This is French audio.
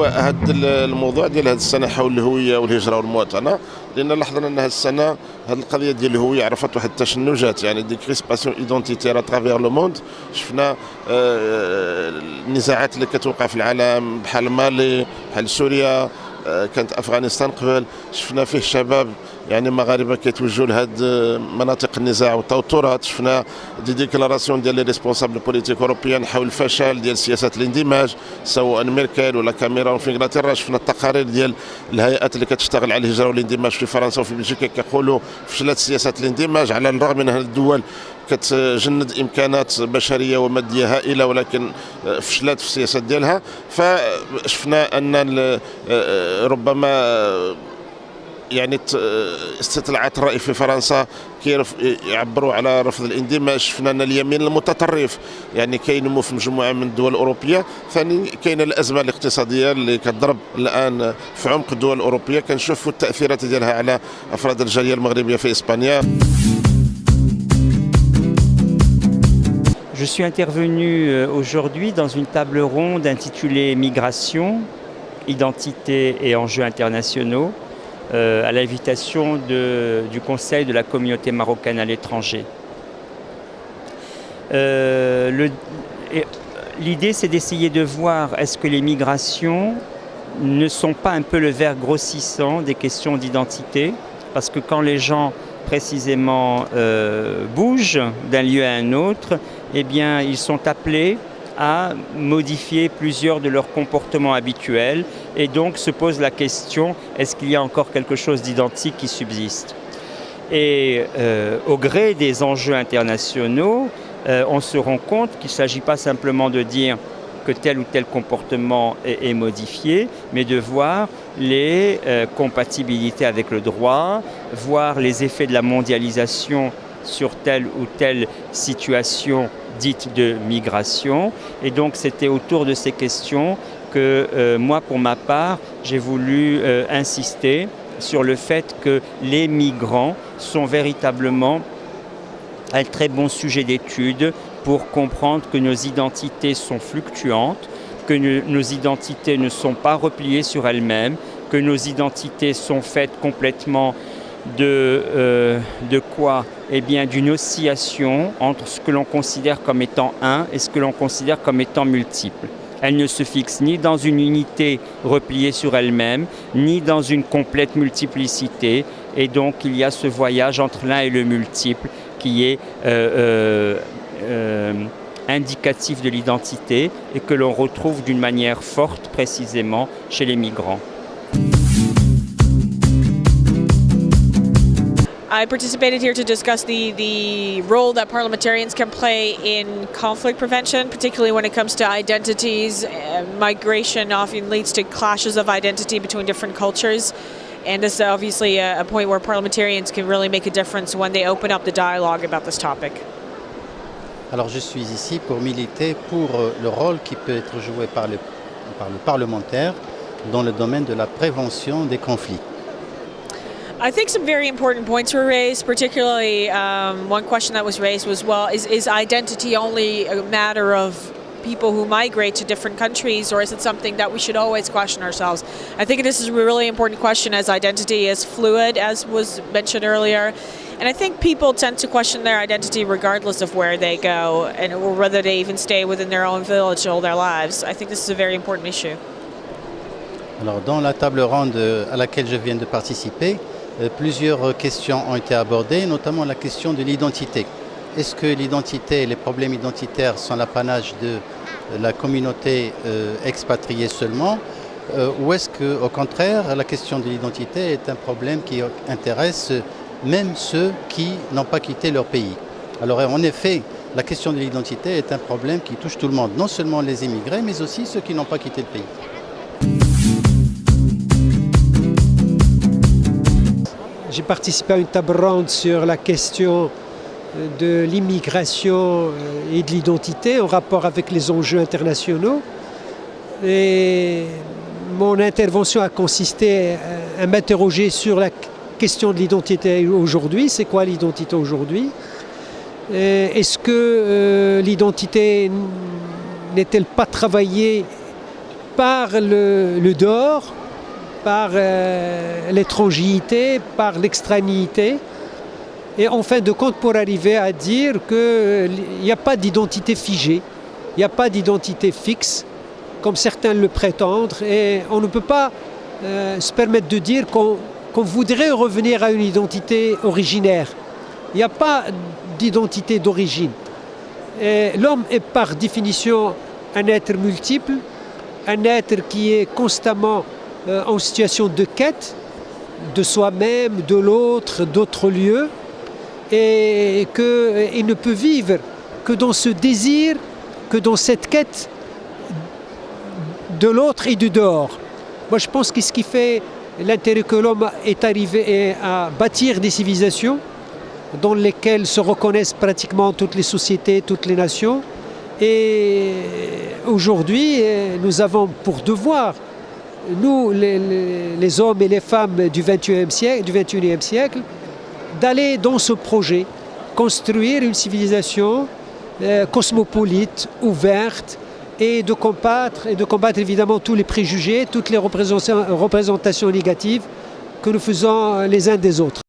هذا الموضوع ديال هذه السنه حول الهويه والهجره والمواطنه، لان لاحظنا ان هذه السنه هذه القضيه ديال الهويه عرفت واحد التشنجات، يعني دي كريسباسيون ايدونتيتير اترافير لو موند. شفنا النزاعات اللي كتوقع في العالم بحال مالي، بحال سوريا، كانت افغانستان قبل. شفنا فيه شباب يعني مغاربه كيتوجهوا لهاد مناطق النزاع والتوترات. شفنا دي ديكلاراسيون ديال لي ريسبونسابل بوليتيك اوروبيان حول الفشل ديال سياسات الاندماج، سواء ميركل ولا كاميرون في انجلترا. شفنا التقارير ديال الهيئات اللي كتشتغل على الهجره والاندماج في فرنسا وفي بلجيكا كيقولوا فشلت سياسات الاندماج، على الرغم من هذه الدول كتجند امكانات بشريه وماديه هائله، ولكن فشلت في السياسات ديالها. فشفنا ان ربما يعني استطلاعات الرأي في فرنسا يعبروا على رفض الاندماج. شفنا ان اليمين المتطرف يعني كينمو في مجموعه من الدول الاوروبيه. ثاني كاينه الازمه الاقتصاديه اللي كتضرب الان في عمق الدول الاوروبيه، كنشوفوا التاثيرات ديالها على افراد الجاليه المغربيه في اسبانيا. Je suis intervenu aujourd'hui dans une table ronde intitulée Migration, identité et enjeux internationaux, à l'invitation du Conseil de la communauté marocaine à l'étranger. L'idée, c'est d'essayer de voir est-ce que les migrations ne sont pas un peu le verre grossissant des questions d'identité, parce que quand les gens précisément bougent d'un lieu à un autre, eh bien, ils sont appelés à modifier plusieurs de leurs comportements habituels, et donc se pose la question, est-ce qu'il y a encore quelque chose d'identique qui subsiste? Et au gré des enjeux internationaux, on se rend compte qu'il ne s'agit pas simplement de dire que tel ou tel comportement est modifié, mais de voir les compatibilités avec le droit, voir les effets de la mondialisation sur telle ou telle situation dite de migration. Et donc c'était autour de ces questions que moi, pour ma part, j'ai voulu insister sur le fait que les migrants sont véritablement un très bon sujet d'étude pour comprendre que nos identités sont fluctuantes, que nos identités ne sont pas repliées sur elles-mêmes, que nos identités sont faites complètement de quoi? Eh bien, d'une oscillation entre ce que l'on considère comme étant un et ce que l'on considère comme étant multiple. Elle ne se fixe ni dans une unité repliée sur elle-même, ni dans une complète multiplicité. Et donc, il y a ce voyage entre l'un et le multiple qui est indicatif de l'identité et que l'on retrouve d'une manière forte précisément chez les migrants. I participated here to discuss the role that parliamentarians can play in conflict prevention, particularly when it comes to identities. Migration often leads to clashes of identity between different cultures, and this is obviously a point where parliamentarians can really make a difference when they open up the dialogue about this topic. Alors je suis ici pour militer pour le rôle qui peut être joué par le parlementaire dans le domaine de la prévention des conflits. I think some very important points were raised, particularly one question that was raised was, well, is identity only a matter of people who migrate to different countries, or is it something that we should always question ourselves? I think this is a really important question, as identity is fluid, as was mentioned earlier. And I think people tend to question their identity regardless of where they go, or whether they even stay within their own village all their lives. I think this is a very important issue. Alors, dans la table ronde à laquelle je viens de participer, plusieurs questions ont été abordées, notamment la question de l'identité. Est-ce que l'identité et les problèmes identitaires sont l'apanage de la communauté expatriée seulement, ou est-ce qu'au contraire, la question de l'identité est un problème qui intéresse même ceux qui n'ont pas quitté leur pays? Alors en effet, la question de l'identité est un problème qui touche tout le monde, non seulement les immigrés, mais aussi ceux qui n'ont pas quitté le pays. J'ai participé à une table ronde sur la question de l'immigration et de l'identité en rapport avec les enjeux internationaux. Et mon intervention a consisté à m'interroger sur la question de l'identité aujourd'hui. C'est quoi l'identité aujourd'hui? Est-ce que l'identité n'est-elle pas travaillée par le dehors, par l'étrangérité, par l'extranéité. Et en fin de compte, pour arriver à dire qu'il n'y a pas d'identité figée, il n'y a pas d'identité fixe, comme certains le prétendent. Et on ne peut pas se permettre de dire qu'on voudrait revenir à une identité originaire. Il n'y a pas d'identité d'origine. L'homme est par définition un être multiple, un être qui est constamment en situation de quête de soi-même, de l'autre, d'autres lieux, et qu'il ne peut vivre que dans ce désir, que dans cette quête de l'autre et du dehors. Moi, je pense que ce qui fait l'intérêt que l'homme est arrivé à bâtir des civilisations dans lesquelles se reconnaissent pratiquement toutes les sociétés, toutes les nations. Et aujourd'hui, nous avons pour devoir, nous, les hommes et les femmes du XXIe siècle, d'aller dans ce projet, construire une civilisation cosmopolite, ouverte, et de combattre évidemment tous les préjugés, toutes les représentations négatives que nous faisons les uns des autres.